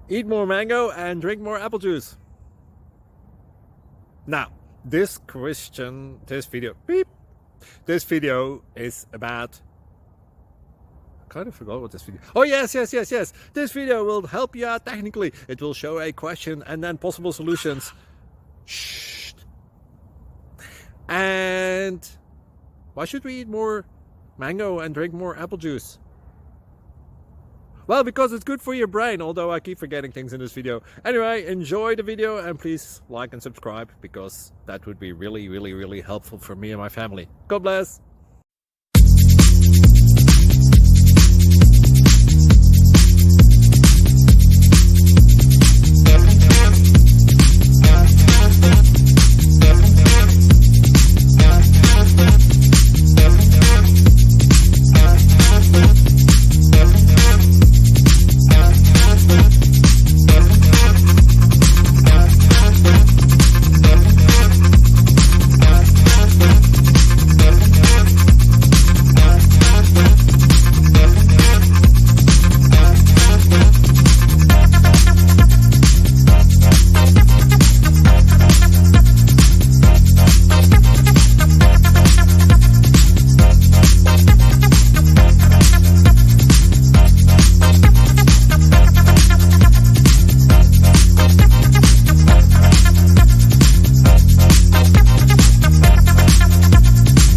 Eat more mango and drink more apple juice. Now, this video is about, I kind of forgot what this video. Oh yes. This video will help you out technically. It will show a question and then possible solutions. Shh. And why should we eat more mango and drink more apple juice? Well, because it's good for your brain, although I keep forgetting things in this video. Anyway, enjoy the video and please like and subscribe, because that would be really helpful for me and my family. God bless!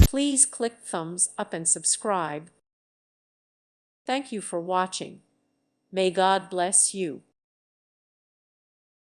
Please click thumbs up and subscribe. Thank you for watching. May God bless you.